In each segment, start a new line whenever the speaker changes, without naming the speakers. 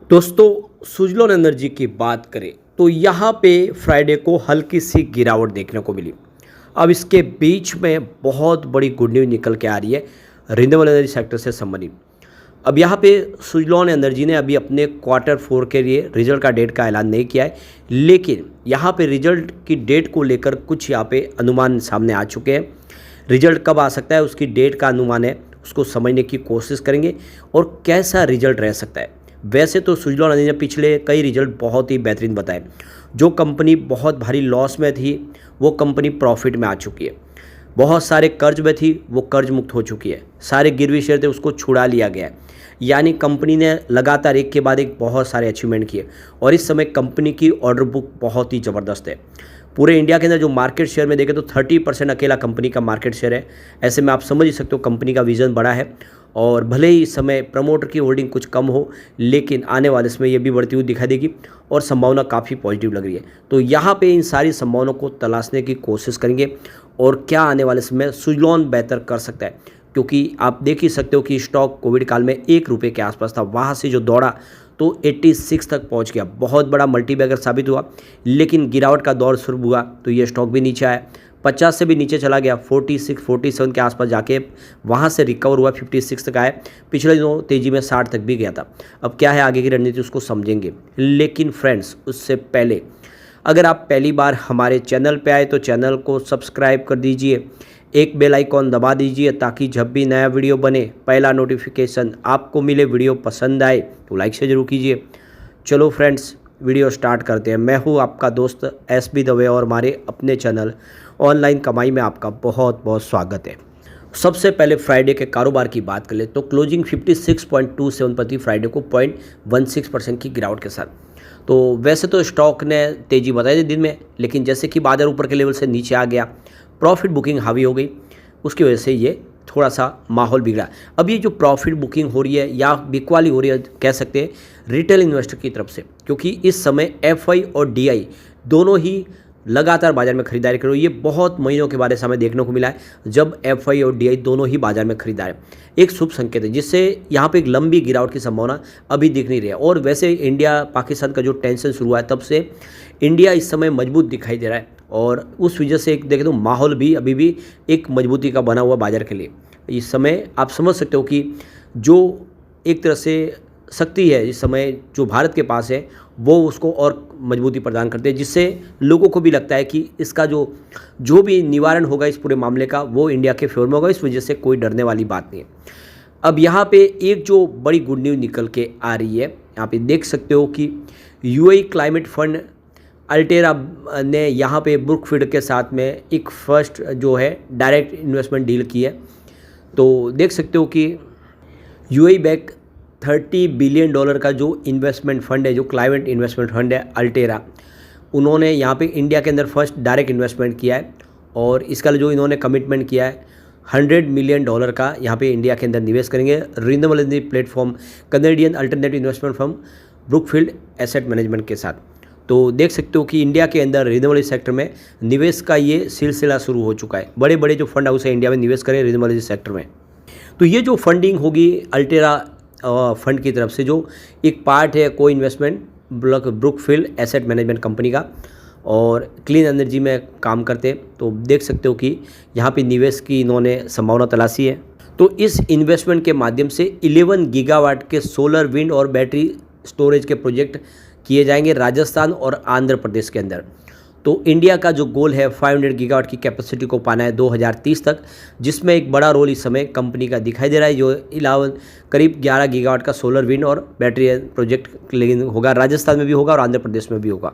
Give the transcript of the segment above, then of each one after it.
दोस्तों सुजलॉन एनर्जी की बात करें तो यहाँ पे फ्राइडे को हल्की सी गिरावट देखने को मिली। अब इसके बीच में बहुत बड़ी गुड न्यूज़ निकल के आ रही है रिन्यूएबल एनर्जी सेक्टर से संबंधित। अब यहाँ पे सुजलॉन एनर्जी ने अभी अपने क्वार्टर 4 के लिए रिजल्ट का डेट का ऐलान नहीं किया है, लेकिन यहाँ पे रिजल्ट की डेट को लेकर कुछ यहाँ पे अनुमान सामने आ चुके हैं। रिजल्ट कब आ सकता है उसकी डेट का अनुमान है, उसको समझने की कोशिश करेंगे और कैसा रिजल्ट रह सकता है। वैसे तो सुजलॉन एनर्जी ने पिछले कई रिजल्ट बहुत ही बेहतरीन बताए। जो कंपनी बहुत भारी लॉस में थी वो कंपनी प्रॉफिट में आ चुकी है। बहुत सारे कर्ज में थी वो कर्ज मुक्त हो चुकी है। सारे गिरवी शेयर थे उसको छुड़ा लिया गया है। यानी कंपनी ने लगातार एक के बाद एक बहुत सारे अचीवमेंट किए और इस समय कंपनी की ऑर्डर बुक बहुत ही ज़बरदस्त है। पूरे इंडिया के अंदर जो मार्केट शेयर में देखें तो 30% अकेला कंपनी का मार्केट शेयर है। ऐसे में आप समझ ही सकते हो कंपनी का विजन बड़ा है और भले ही इस समय प्रमोटर की होल्डिंग कुछ कम हो, लेकिन आने वाले समय ये भी बढ़ती हुई दिखाई देगी और संभावना काफ़ी पॉजिटिव लग रही है। तो यहाँ पे इन सारी संभावनाओं को तलाशने की कोशिश करेंगे और क्या आने वाले समय सुजलॉन बेहतर कर सकता है, क्योंकि आप देख ही सकते हो कि स्टॉक कोविड काल में ₹1 के आसपास था, वहाँ से जो दौड़ा तो 86 तक पहुंच गया। बहुत बड़ा मल्टीबैगर साबित हुआ, लेकिन गिरावट का दौर शुरू हुआ तो ये स्टॉक भी नीचे आया, 50 से भी नीचे चला गया, 46 47 के आसपास जाके वहाँ से रिकवर हुआ, 56 तक आया। पिछले दिनों तेज़ी में 60 तक भी गया था। अब क्या है आगे की रणनीति उसको समझेंगे, लेकिन फ्रेंड्स उससे पहले अगर आप पहली बार हमारे चैनल पे आए तो चैनल को सब्सक्राइब कर दीजिए, एक बेल आइकॉन दबा दीजिए ताकि जब भी नया वीडियो बने पहला नोटिफिकेशन आपको मिले। वीडियो पसंद आए तो लाइक से जरूर कीजिए। चलो फ्रेंड्स वीडियो स्टार्ट करते हैं। मैं हूँ आपका दोस्त SB दवे और हमारे अपने चैनल ऑनलाइन कमाई में आपका बहुत बहुत स्वागत है। सबसे पहले फ्राइडे के कारोबार की बात कर ले तो क्लोजिंग 56.27 पर थी फ्राइडे को 0.16% की गिरावट के साथ। तो वैसे तो स्टॉक ने तेज़ी बताई थी दिन में, लेकिन जैसे कि बाजार ऊपर के लेवल से नीचे आ गया, प्रॉफिट बुकिंग हावी हो गई, उसकी वजह से ये थोड़ा सा माहौल बिगड़ा। अब ये जो प्रॉफिट बुकिंग हो रही है या बिकवाली हो रही है कह सकते हैं रिटेल इन्वेस्टर की तरफ से, क्योंकि इस समय FI और DI दोनों ही लगातार बाजार में खरीदारी कर रही है। ये बहुत महीनों के बाद ऐसा हमें देखने को मिला है जब FI और DI दोनों ही बाजार में खरीदार है। एक शुभ संकेत है, जिससे यहाँ पे एक लंबी गिरावट की संभावना अभी दिख नहीं रही है। और वैसे इंडिया पाकिस्तान का जो टेंशन शुरू हुआ है तब से इंडिया इस समय मजबूत दिखाई दे रहा है और उस वजह से एक देखें तो माहौल भी अभी भी एक मजबूती का बना हुआ बाजार के लिए। इस समय आप समझ सकते हो कि जो एक तरह से शक्ति है इस समय जो भारत के पास है वो उसको और मजबूती प्रदान करते हैं, जिससे लोगों को भी लगता है कि इसका जो भी निवारण होगा इस पूरे मामले का वो इंडिया के फेवर में होगा। इस वजह से कोई डरने वाली बात नहीं है। अब यहाँ पे एक जो बड़ी गुड न्यूज़ निकल के आ रही है, यहाँ पे देख सकते हो कि UAE क्लाइमेट फंड अल्टेरा ने यहाँ पे ब्रुकफील्ड के साथ में एक फर्स्ट जो है डायरेक्ट इन्वेस्टमेंट डील की है। तो देख सकते हो कि UAE बैक $30 बिलियन का जो इन्वेस्टमेंट फंड है, जो क्लाइमेट इन्वेस्टमेंट फंड है अल्टेरा, उन्होंने यहाँ पे इंडिया के अंदर फर्स्ट डायरेक्ट इन्वेस्टमेंट किया है और इसका जो इन्होंने कमिटमेंट किया है $100 मिलियन का यहाँ पे इंडिया के अंदर निवेश करेंगे। Renewable energy platform Canadian alternative investment firm Brookfield asset management के साथ। तो देख सकते हो कि इंडिया के अंदर रिन्यूएबल सेक्टर में निवेश का ये सिलसिला शुरू हो चुका है। बड़े बड़े जो फंड हाउस है इंडिया में निवेश करें रिन्यूएबल सेक्टर में। तो ये जो फंडिंग होगी अल्टेरा फंड की तरफ से, जो एक पार्ट है को investment Brookfield asset management company का और क्लीन एनर्जी में काम करते हैं। तो देख सकते हो कि यहाँ पे निवेश की इन्होंने संभावना तलाशी है। तो इस इन्वेस्टमेंट के माध्यम से 11 गीगावाट के सोलर, विंड और बैटरी स्टोरेज के प्रोजेक्ट किए जाएंगे राजस्थान और आंध्र प्रदेश के अंदर। तो इंडिया का जो गोल है 500 गीगावाट की कैपेसिटी को पाना है 2030 तक, जिसमें एक बड़ा रोल इस समय कंपनी का दिखाई दे रहा है। जो 11 करीब 11 गीगावाट का सोलर, विंड और बैटरी प्रोजेक्ट लेकिन होगा, राजस्थान में भी होगा और आंध्र प्रदेश में भी होगा।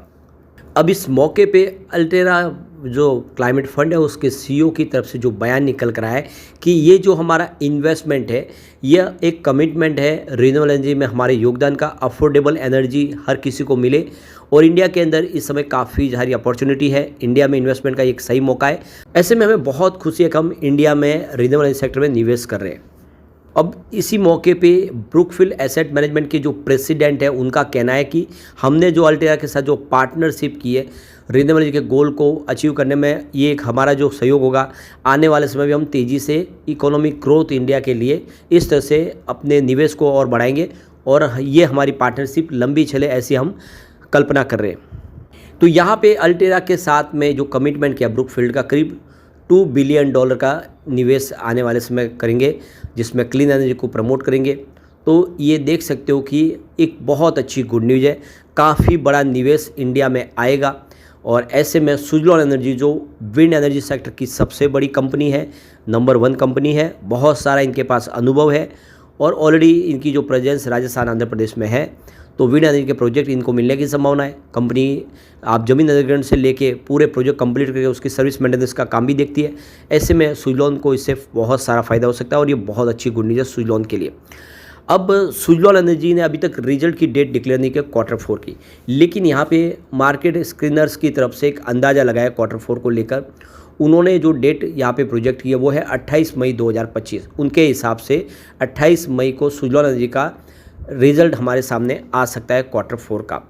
अब इस मौके पे अल्टेरा जो क्लाइमेट फंड है उसके CEO की तरफ से जो बयान निकल कर आया है कि ये जो हमारा इन्वेस्टमेंट है यह एक कमिटमेंट है रिन्यूएबल एनर्जी में हमारे योगदान का, अफोर्डेबल एनर्जी हर किसी को मिले और इंडिया के अंदर इस समय काफ़ी सारी अपॉर्चुनिटी है। इंडिया में इन्वेस्टमेंट का एक सही मौका है। ऐसे में हमें बहुत खुशी है कि हम इंडिया में रिन्यूएबल एनर्जी सेक्टर में निवेश कर रहे हैं। अब इसी मौके पे ब्रुकफील्ड एसेट मैनेजमेंट के जो प्रेसिडेंट है उनका कहना है कि हमने जो अल्टेरा के साथ जो पार्टनरशिप की है रिन्यूएबल एनर्जी के गोल को अचीव करने में, ये एक हमारा जो सहयोग होगा। आने वाले समय में हम तेज़ी से इकोनॉमिक ग्रोथ इंडिया के लिए इस तरह से अपने निवेश को और बढ़ाएंगे और ये हमारी पार्टनरशिप लंबी चले ऐसी हम कल्पना कर रहे हैं। तो यहाँ पे अल्टेरा के साथ में जो कमिटमेंट किया ब्रुकफील्ड का, करीब $2 बिलियन का निवेश आने वाले समय करेंगे, जिसमें क्लीन एनर्जी को प्रमोट करेंगे। तो ये देख सकते हो कि एक बहुत अच्छी गुड न्यूज़ है, काफ़ी बड़ा निवेश इंडिया में आएगा। और ऐसे में सुजलॉन एनर्जी जो विंड एनर्जी सेक्टर की सबसे बड़ी कंपनी है, नंबर 1 कंपनी है, बहुत सारा इनके पास अनुभव है और ऑलरेडी इनकी जो प्रेजेंस राजस्थान आंध्र प्रदेश में है, तो विंड एनर्जी के प्रोजेक्ट इनको मिलने की संभावना है। कंपनी आप जमीन अधिग्रहण से लेके पूरे प्रोजेक्ट कंप्लीट करके उसकी सर्विस मेंटेनेंस का काम भी देखती है। ऐसे में सुजलॉन को इससे बहुत सारा फायदा हो सकता है और ये बहुत अच्छी गुड न्यूज़ है सुजलॉन के लिए। अब सुजलॉन एनर्जी ने अभी तक रिजल्ट की डेट डिक्लेयर नहीं किया Q4 की, लेकिन यहाँ पे मार्केट स्क्रीनर्स की तरफ से एक अंदाज़ा लगाया Q4 को लेकर। उन्होंने जो डेट यहाँ पे प्रोजेक्ट किया वो है 28 मई 2025। उनके हिसाब से 28 मई को सुजलॉन एनर्जी का रिजल्ट हमारे सामने आ सकता है Q4 का।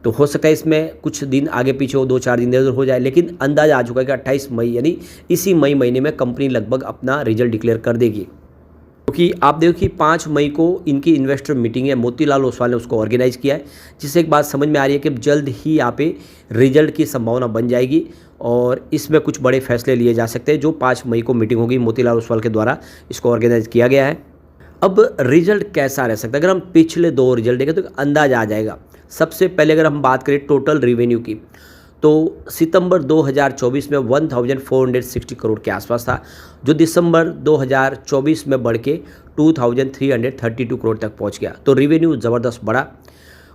तो हो सकता है इसमें कुछ दिन आगे पीछे हो, 2-4 दिन इधर हो जाए, लेकिन अंदाज़ा आ चुका है कि 28 मई यानी इसी मई महीने में कंपनी लगभग अपना रिजल्ट डिक्लेयर कर देगी। क्योंकि आप देखो कि 5 मई को इनकी इन्वेस्टर मीटिंग है, मोतीलाल ओसवाल ने उसको ऑर्गेनाइज किया है, जिससे एक बात समझ में आ रही है कि जल्द ही यहाँ पे रिजल्ट की संभावना बन जाएगी और इसमें कुछ बड़े फैसले लिए जा सकते हैं। जो 5 मई को मीटिंग होगी, मोतीलाल ओसवाल के द्वारा इसको ऑर्गेनाइज किया गया है। अब रिजल्ट कैसा रह सकता है, अगर हम पिछले 2 रिजल्ट देखें तो अंदाज़ा आ जाएगा। सबसे पहले अगर हम बात करें टोटल रेवेन्यू की, तो सितंबर 2024 में 1460 करोड़ के आसपास था, जो दिसंबर 2024 में बढ़ के 2332 करोड़ तक पहुंच गया। तो रेवेन्यू ज़बरदस्त बढ़ा।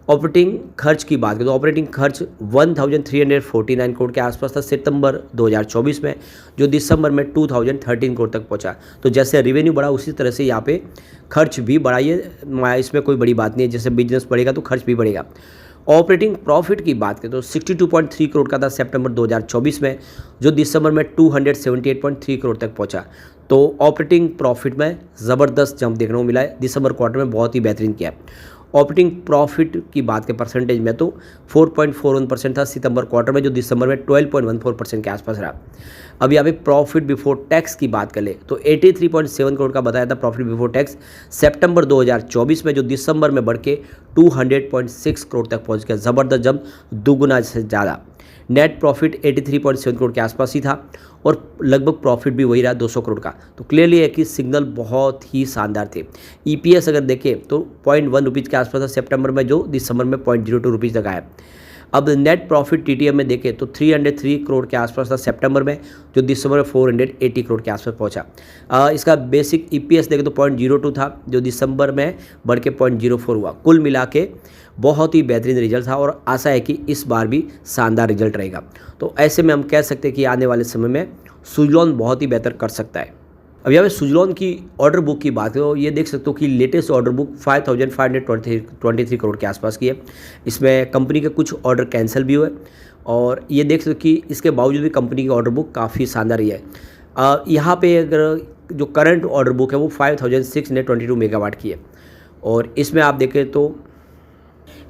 ऑपरेटिंग खर्च की बात करें तो ऑपरेटिंग खर्च 1349 करोड़ के आसपास था सितंबर 2024 में, जो दिसंबर में 2013 करोड़ तक पहुंचा। तो जैसे रेवेन्यू बढ़ा उसी तरह से यहाँ पे खर्च भी बढ़ा, ये इसमें कोई बड़ी बात नहीं है। जैसे बिजनेस बढ़ेगा तो खर्च भी बढ़ेगा। ऑपरेटिंग प्रॉफिट की बात करें तो 62.3 करोड़ का था सितंबर 2024 में, जो दिसंबर में 278.3 करोड़ तक पहुंचा। तो ऑपरेटिंग प्रॉफिट में ज़बरदस्त जंप देखने को मिला है, दिसंबर क्वार्टर में बहुत ही बेहतरीन किया है। ऑपरेटिंग प्रॉफिट की बात के परसेंटेज में तो 4.41% था सितंबर क्वार्टर में, जो दिसंबर में 12.14% के आसपास रहा। अब यहाँ पे प्रॉफिट बिफोर टैक्स की बात कर ले तो 83.7 करोड़ का बताया था प्रॉफिट बिफोर टैक्स सितंबर 2024 में, जो दिसंबर में बढ़ के 200.6 करोड़ तक पहुँच गया। ज़बरदस्त जंप, दुगुना से ज़्यादा। नेट प्रॉफिट 83.7 करोड़ के आसपास ही था और लगभग प्रॉफिट भी वही रहा 200 करोड़ का। तो क्लियरली है कि सिग्नल बहुत ही शानदार थे। ईपीएस अगर देखें तो 0.1 रुपीज़ के आसपास था सितंबर में, जो दिसंबर में 0.02 रुपीज़ तक आया। अब नेट प्रॉफिट टीटीएम में देखें तो 303 करोड़ के आसपास था सितंबर में, जो दिसंबर में 480 करोड़ के आसपास पहुंचा। इसका बेसिक ईपीएस देखें तो 0.02 था, जो दिसंबर में बढ़ के 0.04 हुआ। कुल मिला के बहुत ही बेहतरीन रिजल्ट था और आशा है कि इस बार भी शानदार रिजल्ट रहेगा। तो ऐसे में हम कह सकते हैं कि आने वाले समय में सुजलॉन बहुत ही बेहतर कर सकता है। अब यहाँ पे सुजलॉन की ऑर्डर बुक की बात करो, ये देख सकते हो कि लेटेस्ट ऑर्डर बुक 5523 करोड़ के आसपास की है। इसमें कंपनी के कुछ ऑर्डर कैंसिल भी हुए और ये देख सकते हो कि इसके बावजूद भी कंपनी की ऑर्डर बुक काफ़ी शानदार ही है। यहाँ पे अगर जो करंट ऑर्डर बुक है वो 5622 मेगावाट की है और इसमें आप देखें तो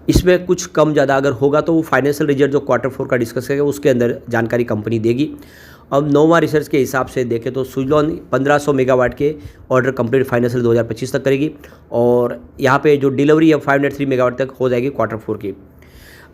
इसमें कुछ कम ज़्यादा अगर होगा तो वो फाइनेंशियल रिजल्ट जो Q4 का डिस्कस करेगा उसके अंदर जानकारी कंपनी देगी। अब नोवा रिसर्च के हिसाब से देखें तो सुजलॉन 1500 मेगावाट के ऑर्डर कंप्लीट फाइनेंशियल 2025 तक करेगी और यहाँ पे जो डिलीवरी है 503 मेगावाट तक हो जाएगी Q4 की।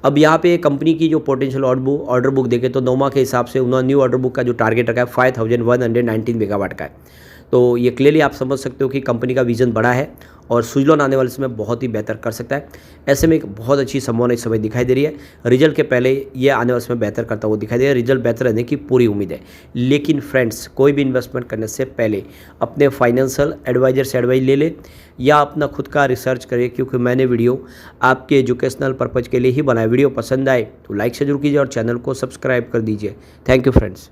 अब यहाँ पे कंपनी की जो पोटेंशियल ऑर्डर बुक देखें तो नोमा के हिसाब से उन्होंने न्यू ऑर्डर बुक का जो टारगेट रखा है 5119 मेगावाट का है। तो ये क्लियरली आप समझ सकते हो कि कंपनी का विजन बड़ा है और सुजलॉन आने वाले समय बहुत ही बेहतर कर सकता है। ऐसे में एक बहुत अच्छी संभावना इस समय दिखाई दे रही है। रिजल्ट के पहले ये आने वाले समय बेहतर करता हुआ दिखाई दे रहा है। रिजल्ट बेहतर रहने की पूरी उम्मीद है। लेकिन फ्रेंड्स, कोई भी इन्वेस्टमेंट करने से पहले अपने फाइनेंशियल एडवाइजर से एडवाइस ले ले या अपना खुद का रिसर्च करें, क्योंकि मैंने वीडियो आपके एजुकेशनल पर्पज़ के लिए ही बनाया। वीडियो पसंद आए तो लाइक से जरूर कीजिए और चैनल को सब्सक्राइब कर दीजिए। Thank you friends.